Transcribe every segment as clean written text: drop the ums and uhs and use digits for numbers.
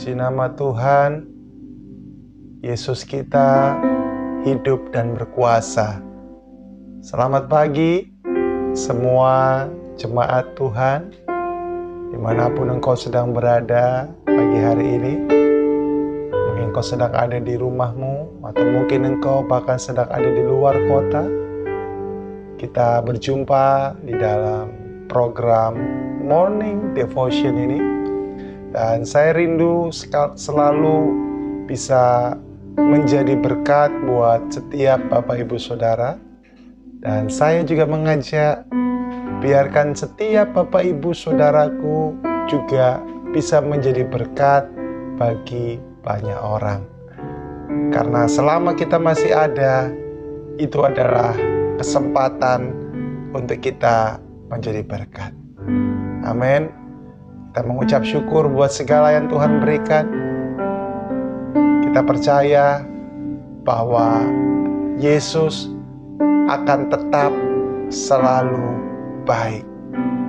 Puji nama Tuhan. Yesus kita hidup dan berkuasa. Selamat pagi semua jemaat Tuhan, dimanapun engkau sedang berada pagi hari ini. Mungkin engkau sedang ada di rumahmu, atau mungkin engkau bahkan sedang ada di luar kota. Kita berjumpa di dalam program Morning Devotion ini. Dan saya rindu selalu bisa menjadi berkat buat setiap Bapak Ibu Saudara. Dan saya juga mengajak, biarkan setiap Bapak Ibu Saudaraku juga bisa menjadi berkat bagi banyak orang. Karena selama kita masih ada, itu adalah kesempatan untuk kita menjadi berkat. Amin. Kita mengucap syukur buat segala yang Tuhan berikan. Kita percaya bahwa Yesus akan tetap selalu baik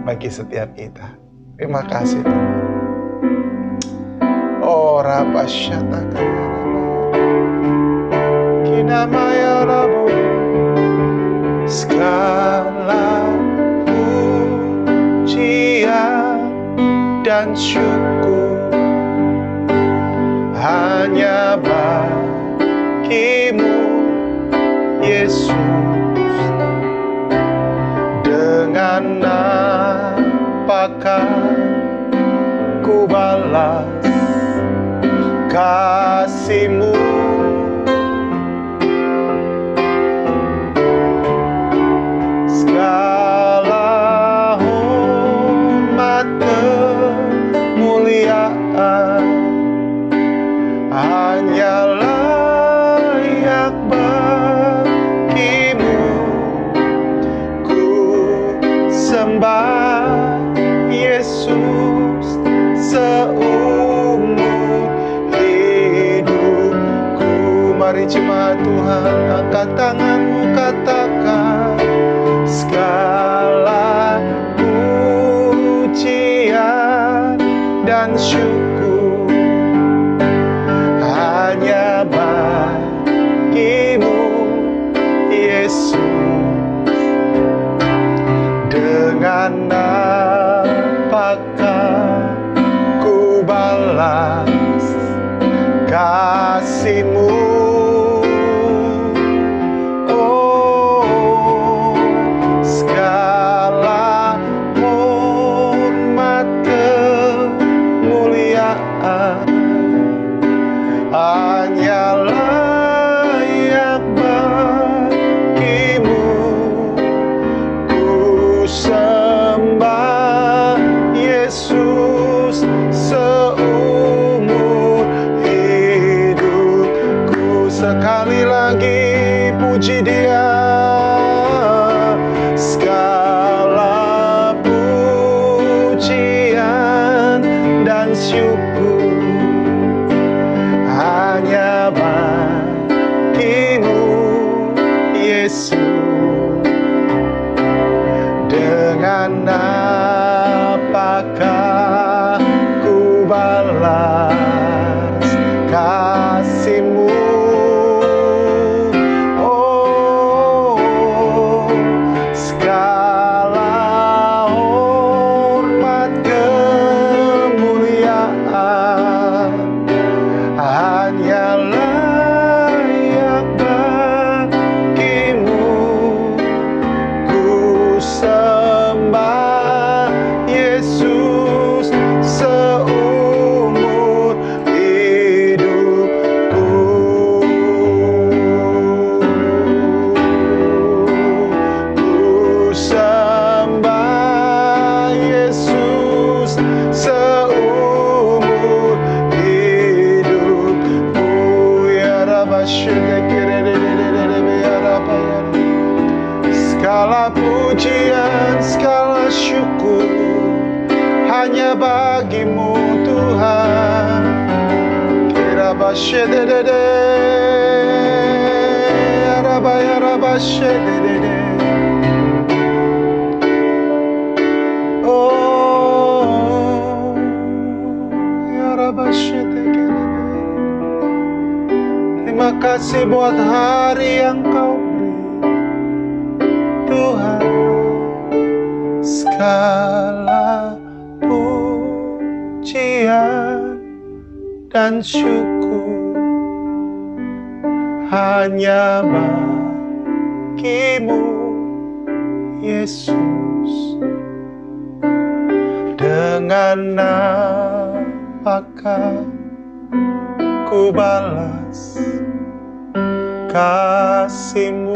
bagi setiap kita. Terima kasih Tuhan. Oh Rabasyataka Kinamaya Rabu, segala pujian dan syukur hanya bagimu Yesus. Dengan apakah ku balas kasih-Mu? Hanya layak bagimu, ku sembah Yesus seumur hidupku. Mari jemaat Tuhan, angkat tanganmu, katakan segala pujian dan syukur hanya bagimu Yesus. Dengan apakah ku balas kasih-Mu? Oh, segala hormat kemuliaan hanya layak bagimu, ku sembah Yesus seumur hidupku. Sekali lagi puji Dia, segala pujian dan syukur hanya bagimu Yesus. Dengan apakah ku balas kasih-Mu? Oh, segala hormat kemuliaan hanya layak bagimu, ku sembah Yesus seumur hidupku. Ku sembah Yesus seumur hidupku. Segala pujian, segala syukur hanya bagimu Tuhan. Kirabasyedede, arabayarabasyedede. Oh, yarabashedede. kasih buat hari yang Kau beri, Tuhan. Segala pujian dan syukur hanya bagimu, Yesus. Dengan apakah ku balas kasih-Mu?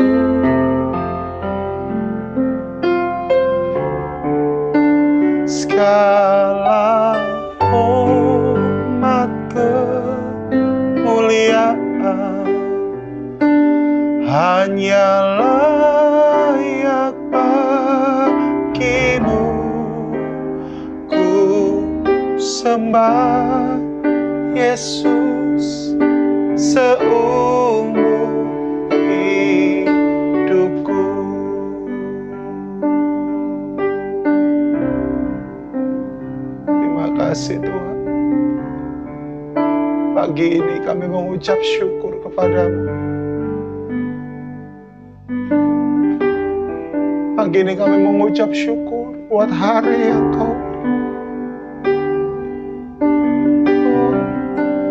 Segala hormat kemuliaan hanya layak bagimu. Ku sembah Yesus seumur hidupku. Terima kasih Tuhan. Pagi ini kami mengucap syukur kepadamu. Pagi ini kami mengucap syukur buat hari yang Kau beri.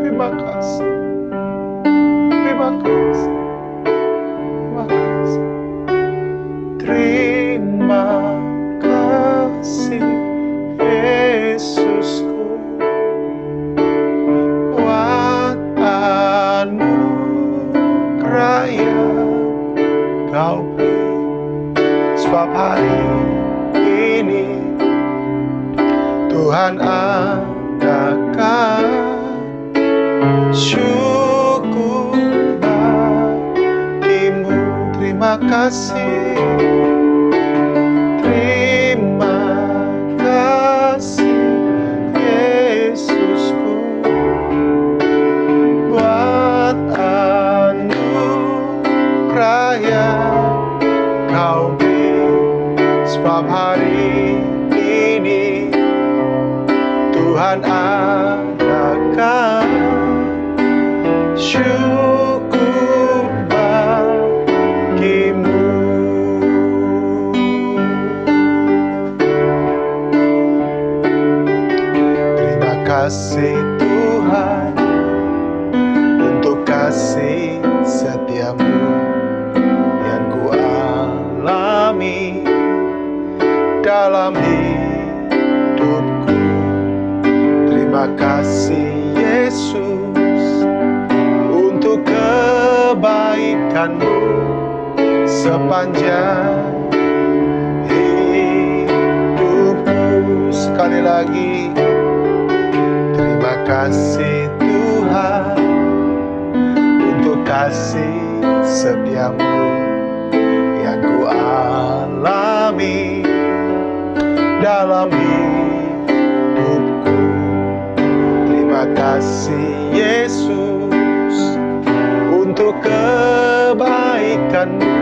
Terima kasih. Terima kasih. Terima kasih. Terima kasih Yesusku buat anugerah yang Kau beri. Sebab hari ini Tuhan adakan syukur bagimu. Terima kasih. Terima kasih Yesusku buat anugerah yang Kau beri. Sebab hari ini Tuhan adakan syukur bagimu. Terima kasih Tuhan untuk kasih setiamu yang ku alami dalam hidupku. Terima kasih Yesus untuk kebaikan-Mu sepanjang hidupku. Sekali lagi, terima kasih Tuhan untuk kasih setia-Mu yang ku alami dalam hidupku. Terima kasih Yesus untuk kebaikan-Mu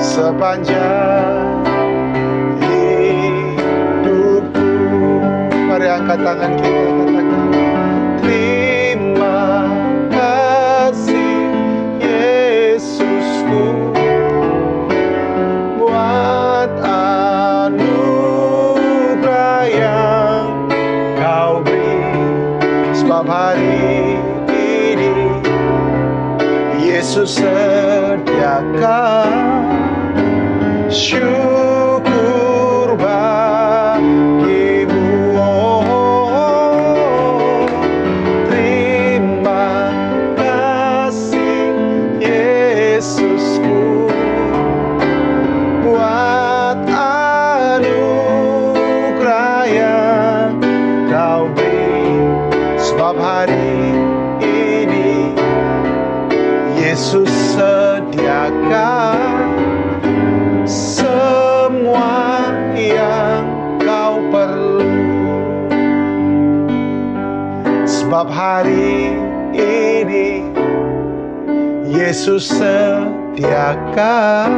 sepanjang hidupku. Mari angkat tangan kita, katakan terima kasih Yesusku buat anugerah yang Kau beri. Sebab hari ini Yesus sediakan syukur bagimu. Oh, terima kasih Yesusku buat anugerah yang Kau beri. Sebab hari ini Yesus sediakan semua yang Kau perlu. Sebab hari ini Yesus sediakan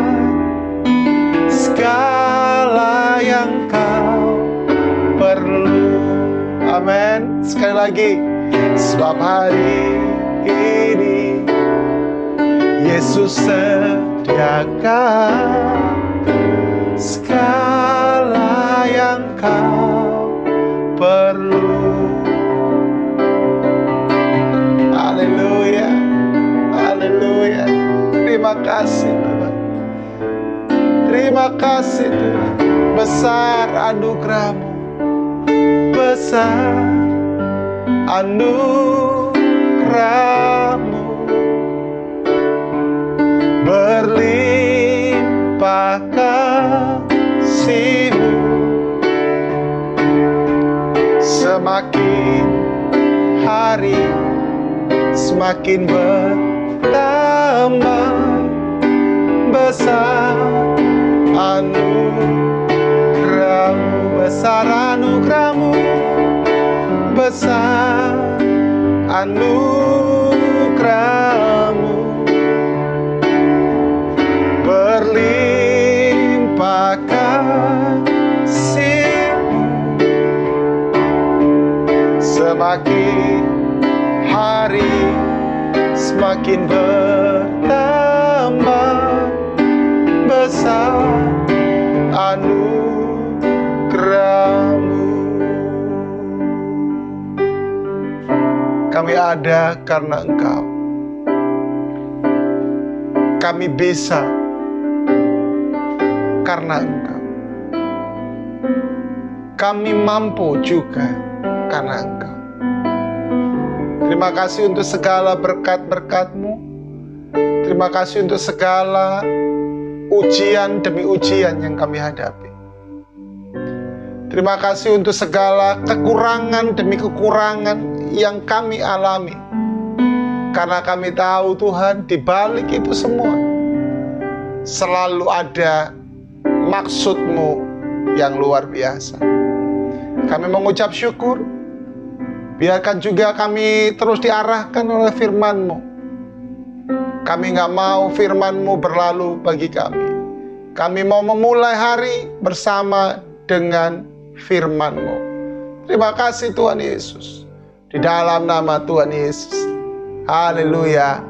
segala yang Kau perlu. Amin. Sekali lagi, sebab hari ini Yesus sediakan segala yang kau perlu. Haleluya, haleluya. Terima kasih Tuhan. Terima kasih Tuhan. Besar anugerah-Mu, besar anugerah-Mu, berlimpah kasih-Mu. Semakin hari semakin bertambah besar anugerah-Mu, besar anugerah-Mu, besar anugerah-Mu, berlimpah kasih-Mu. Semakin hari semakin bertambah besar anugerah-Mu. Kami ada karena Engkau. Kami bisa karena Engkau. Kami mampu juga karena Engkau. Terima kasih untuk segala berkat-berkat-Mu. Terima kasih untuk segala ujian demi ujian yang kami hadapi. Terima kasih untuk segala kekurangan demi kekurangan yang kami alami. Karena kami tahu Tuhan, di balik itu semua selalu ada maksud-Mu yang luar biasa. Kami mengucap syukur. Biarkan juga kami terus diarahkan oleh firman-Mu. Kami gak mau firman-Mu berlalu bagi kami. Kami mau memulai hari bersama dengan firman-Mu. Terima kasih Tuhan Yesus. Di dalam nama Tuhan Yesus. Haleluya.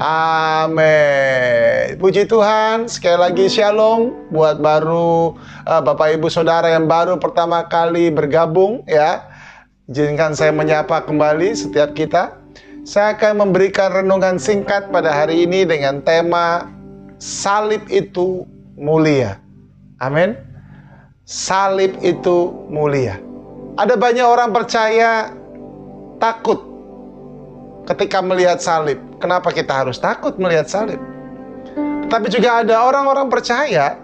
Amin. Puji Tuhan. Sekali lagi shalom. Buat baru Bapak Ibu Saudara yang baru pertama kali bergabung ya. Izinkan saya menyapa kembali setiap kita. Saya akan memberikan renungan singkat pada hari ini dengan tema salib itu mulia. Amin. Salib itu mulia. Ada banyak orang percaya takut ketika melihat salib. Kenapa kita harus takut melihat salib? Tapi juga ada orang-orang percaya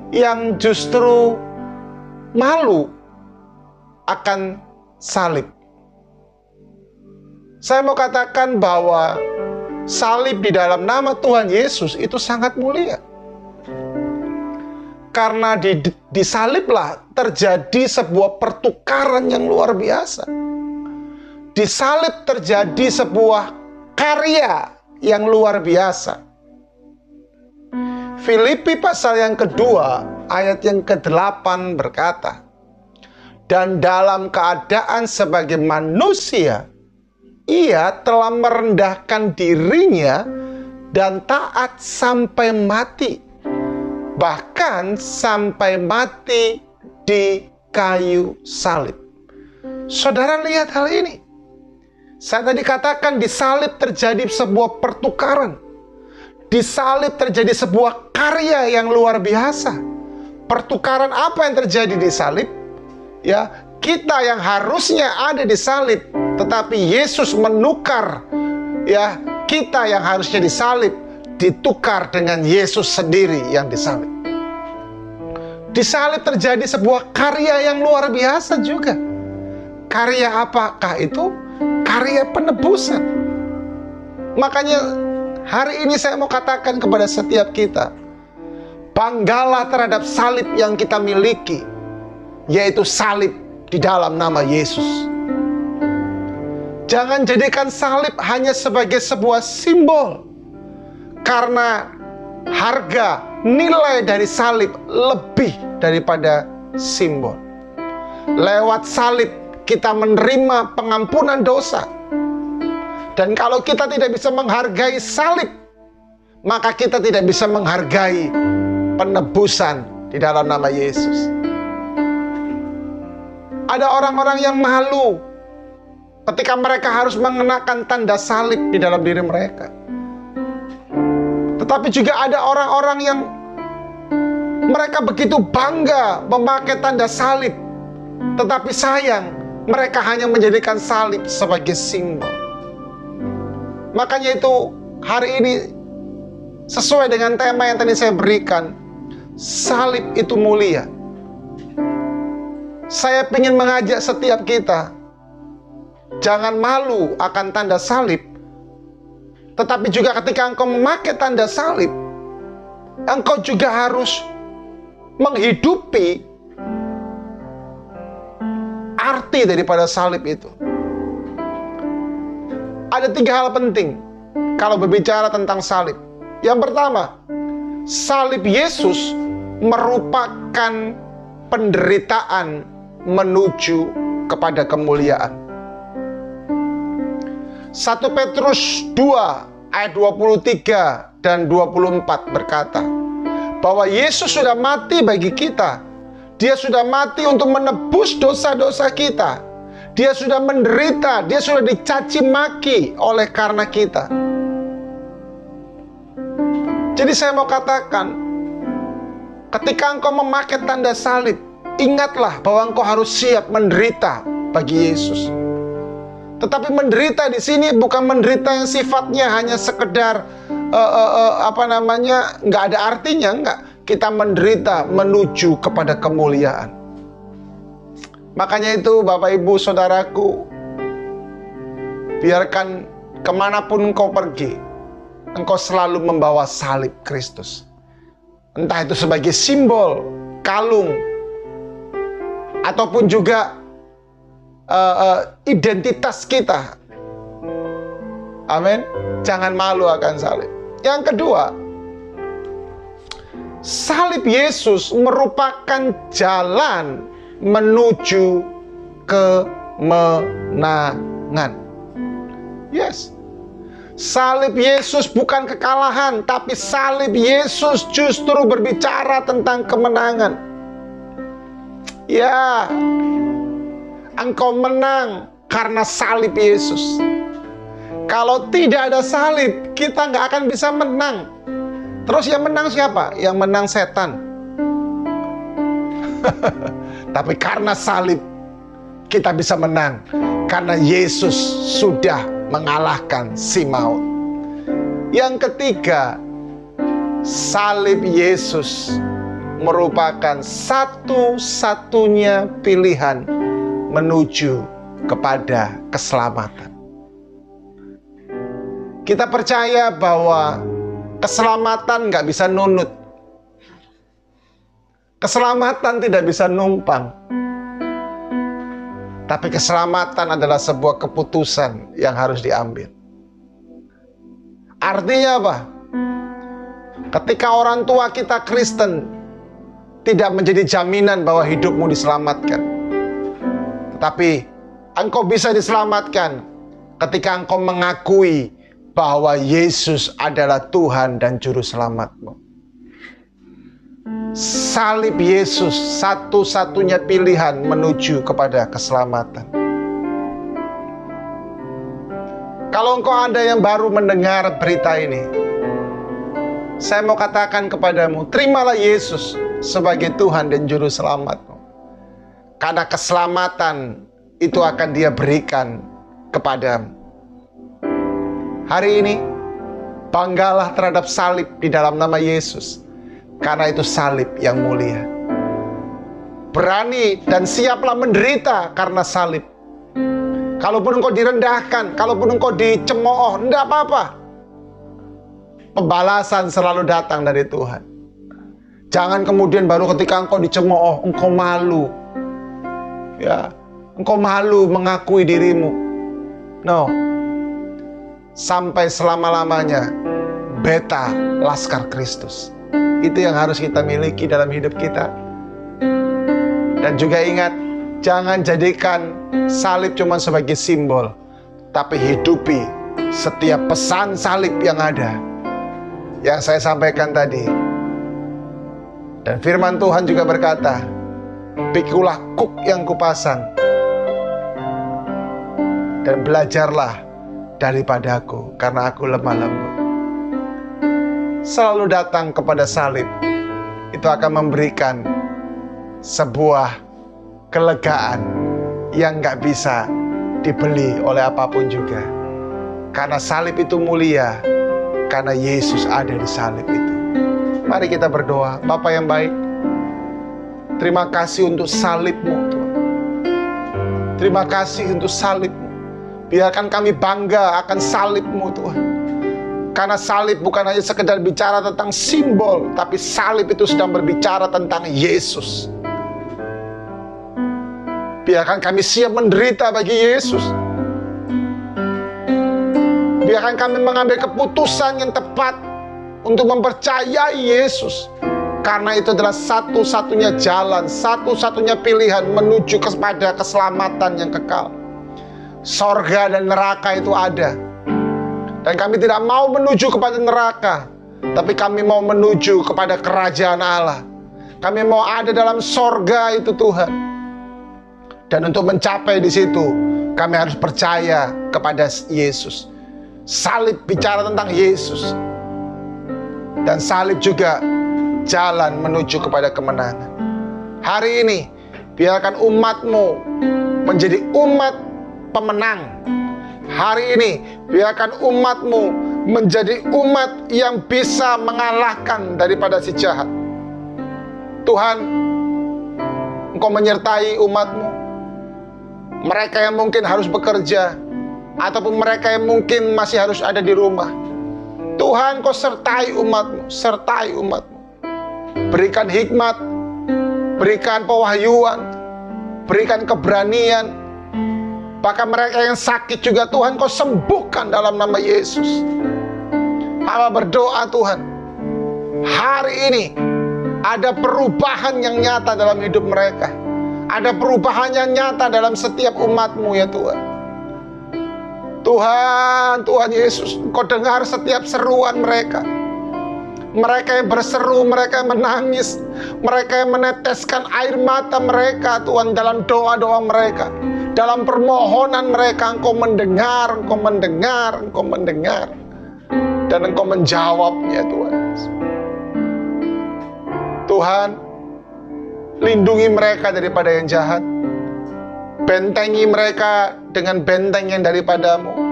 yang justru malu akan salib. Saya mau katakan bahwa salib di dalam nama Tuhan Yesus itu sangat mulia. Karena di saliblah terjadi sebuah pertukaran yang luar biasa. Di salib terjadi sebuah karya yang luar biasa. Filipi pasal yang kedua, ayat yang ke-8 berkata, dan dalam keadaan sebagai manusia, ia telah merendahkan dirinya dan taat sampai mati. Bahkan sampai mati di kayu salib. Saudara lihat hal ini. Saya tadi katakan di salib terjadi sebuah pertukaran. Di salib terjadi sebuah karya yang luar biasa. Pertukaran apa yang terjadi di salib? Ya, kita yang harusnya ada di salib, tetapi Yesus menukar ya kita yang harusnya disalib, ditukar dengan Yesus sendiri yang disalib. Di salib terjadi sebuah karya yang luar biasa juga. Karya apakah itu? Karya penebusan. Makanya hari ini saya mau katakan kepada setiap kita, banggalah terhadap salib yang kita miliki, yaitu salib di dalam nama Yesus. Jangan jadikan salib hanya sebagai sebuah simbol. Karena harga, nilai dari salib lebih daripada simbol. Lewat salib kita menerima pengampunan dosa. Dan kalau kita tidak bisa menghargai salib, maka kita tidak bisa menghargai penebusan di dalam nama Yesus. Ada orang-orang yang malu ketika mereka harus mengenakan tanda salib di dalam diri mereka. Tetapi juga ada orang-orang yang mereka begitu bangga memakai tanda salib. Tetapi sayang, mereka hanya menjadikan salib sebagai simbol. Makanya itu hari ini sesuai dengan tema yang tadi saya berikan, salib itu mulia. Saya ingin mengajak setiap kita, jangan malu akan tanda salib. Tetapi juga ketika engkau memakai tanda salib, engkau juga harus menghidupi arti daripada salib itu. Ada 3 hal penting kalau berbicara tentang salib. Yang pertama, salib Yesus merupakan penderitaan menuju kepada kemuliaan. 1 Petrus 2 ayat 23 dan 24 berkata bahwa Yesus sudah mati bagi kita. Dia sudah mati untuk menebus dosa-dosa kita. Dia sudah menderita, dia sudah dicaci maki oleh karena kita. Jadi saya mau katakan, ketika engkau memakai tanda salib, ingatlah bahwa engkau harus siap menderita bagi Yesus. Tetapi menderita di sini bukan menderita yang sifatnya hanya sekedar nggak ada artinya, enggak. Kita menderita menuju kepada kemuliaan. Makanya itu Bapak Ibu Saudaraku, biarkan kemanapun engkau pergi, engkau selalu membawa salib Kristus. Entah itu sebagai simbol, kalung, ataupun juga identitas kita. Amin. Jangan malu akan salib. Yang kedua, salib Yesus merupakan jalan menuju kemenangan. Yes. Salib Yesus bukan kekalahan, tapi salib Yesus justru berbicara tentang kemenangan. Ya, engkau menang karena salib Yesus. Kalau tidak ada salib, kita nggak akan bisa menang. Terus yang menang siapa? Yang menang setan. Tapi karena salib, kita bisa menang. Karena Yesus sudah mengalahkan si maut. Yang ketiga, salib Yesus merupakan satu-satunya pilihan menuju kepada keselamatan. Kita percaya bahwa keselamatan nggak bisa nunut. Keselamatan tidak bisa numpang. Tapi keselamatan adalah sebuah keputusan yang harus diambil. Artinya apa? Ketika orang tua kita Kristen, tidak menjadi jaminan bahwa hidupmu diselamatkan. Tetapi engkau bisa diselamatkan ketika engkau mengakui bahwa Yesus adalah Tuhan dan Juru Selamatmu. Salib Yesus satu-satunya pilihan menuju kepada keselamatan. Kalau engkau ada yang baru mendengar berita ini, saya mau katakan kepadamu, terimalah Yesus sebagai Tuhan dan Juru Selamatmu. Karena keselamatan itu akan Dia berikan kepadamu. Hari ini, banggalah terhadap salib di dalam nama Yesus. Karena itu salib yang mulia. Berani dan siaplah menderita karena salib. Kalaupun engkau direndahkan, kalaupun engkau dicemooh, tidak apa-apa. Pembalasan selalu datang dari Tuhan. Jangan kemudian baru ketika engkau dicemooh, engkau malu. Ya, engkau malu mengakui dirimu. No. Sampai selama-lamanya beta Laskar Kristus. Itu yang harus kita miliki dalam hidup kita. Dan juga ingat, jangan jadikan salib cuma sebagai simbol, tapi hidupi setiap pesan salib yang ada. yang saya sampaikan tadi. Dan firman Tuhan juga berkata, pikulah kuk yang kupasang dan belajarlah daripadaku, karena aku lemah lembut. Selalu datang kepada salib, itu akan memberikan sebuah kelegaan yang gak bisa dibeli oleh apapun juga. Karena salib itu mulia, karena Yesus ada di salib itu. Mari kita berdoa. Bapa yang baik, terima kasih untuk salib-Mu, Tuhan. Terima kasih untuk salib-Mu. Biarkan kami bangga akan salib-Mu, Tuhan. Karena salib bukan hanya sekedar bicara tentang simbol, tapi salib itu sedang berbicara tentang Yesus. Biarkan kami siap menderita bagi Yesus. Biarkan kami mengambil keputusan yang tepat untuk mempercayai Yesus. Karena itu adalah satu-satunya jalan, satu-satunya pilihan menuju kepada keselamatan yang kekal. Sorga dan neraka itu ada. Dan kami tidak mau menuju kepada neraka, tapi kami mau menuju kepada kerajaan Allah. Kami mau ada dalam sorga itu, Tuhan. Dan untuk mencapai di situ, kami harus percaya kepada Yesus. Salib bicara tentang Yesus. Dan salib juga jalan menuju kepada kemenangan. Hari ini, biarkan umat-Mu menjadi umat pemenang. Hari ini, biarkan umat-Mu menjadi umat yang bisa mengalahkan daripada si jahat. Tuhan, Engkau menyertai umat-Mu. Mereka yang mungkin harus bekerja, ataupun mereka yang mungkin masih harus ada di rumah. Tuhan, Kau sertai umat-Mu, sertai umat-Mu. Berikan hikmat, berikan pewahyuan, berikan keberanian. Bahkan mereka yang sakit juga, Tuhan, Kau sembuhkan dalam nama Yesus. Hamba berdoa, Tuhan, hari ini ada perubahan yang nyata dalam hidup mereka. Ada perubahan yang nyata dalam setiap umat-Mu, ya Tuhan. Tuhan Yesus, Kau dengar setiap seruan mereka. Mereka yang berseru, mereka yang menangis, mereka yang meneteskan air mata mereka, Tuhan, dalam doa-doa mereka, dalam permohonan mereka. Engkau mendengar, Engkau mendengar, Engkau mendengar, dan Engkau menjawabnya, Tuhan. Tuhan, lindungi mereka daripada yang jahat. Bentengi mereka dengan benteng yang daripada-Mu.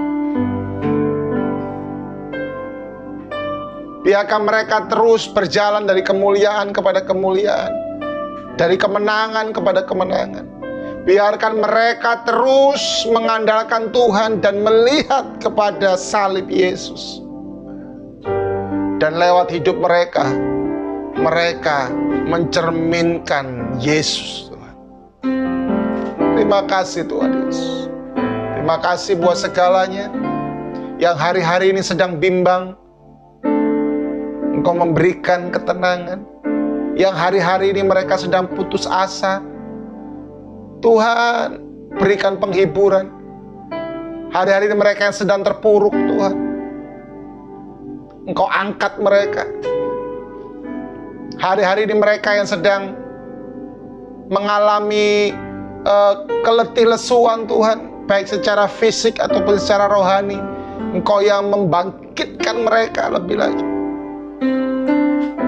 Biarkan mereka terus berjalan dari kemuliaan kepada kemuliaan, dari kemenangan kepada kemenangan. Biarkan mereka terus mengandalkan Tuhan dan melihat kepada salib Yesus. Dan lewat hidup mereka, mereka mencerminkan Yesus. Terima kasih Tuhan Yesus. Terima kasih buat segalanya yang hari-hari ini sedang bimbang. Engkau memberikan ketenangan. Yang hari-hari ini mereka sedang putus asa, Tuhan, berikan penghiburan. Hari-hari ini mereka yang sedang terpuruk, Tuhan, Engkau angkat mereka. Hari-hari ini mereka yang sedang mengalami keletih lesuan, Tuhan, baik secara fisik ataupun secara rohani, Engkau yang membangkitkan mereka lebih lagi.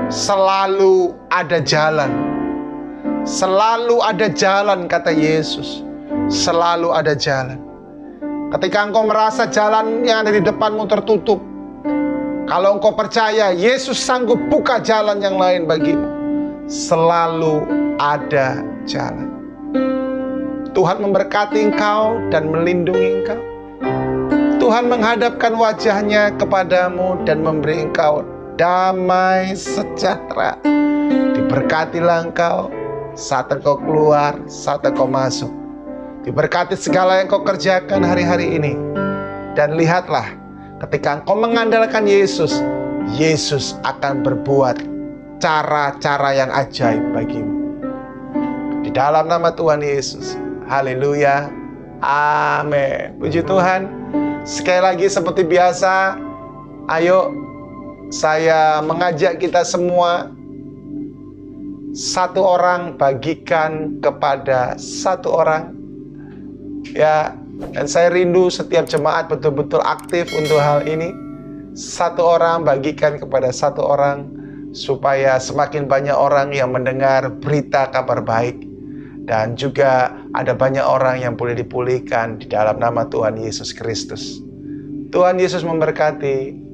Selalu ada jalan. Selalu ada jalan, kata Yesus. Selalu ada jalan. Ketika engkau merasa jalan yang ada di depanmu tertutup, kalau engkau percaya Yesus sanggup buka jalan yang lain bagimu, selalu ada jalan. Tuhan memberkati engkau dan melindungi engkau. Tuhan menghadapkan wajahnya kepadamu dan memberi engkau damai sejahtera. Diberkatilah engkau saat engkau keluar, saat engkau masuk. Diberkati segala yang kau kerjakan hari-hari ini. Dan lihatlah, ketika engkau mengandalkan Yesus, Yesus akan berbuat cara-cara yang ajaib bagimu. Di dalam nama Tuhan Yesus. Haleluya. Amin. Puji Tuhan. Sekali lagi seperti biasa, ayo saya mengajak kita semua, satu orang bagikan kepada satu orang. Ya, dan saya rindu setiap jemaat betul-betul aktif untuk hal ini. Satu orang bagikan kepada satu orang, supaya semakin banyak orang yang mendengar berita kabar baik. Dan juga ada banyak orang yang boleh dipulihkan di dalam nama Tuhan Yesus Kristus. Tuhan Yesus memberkati.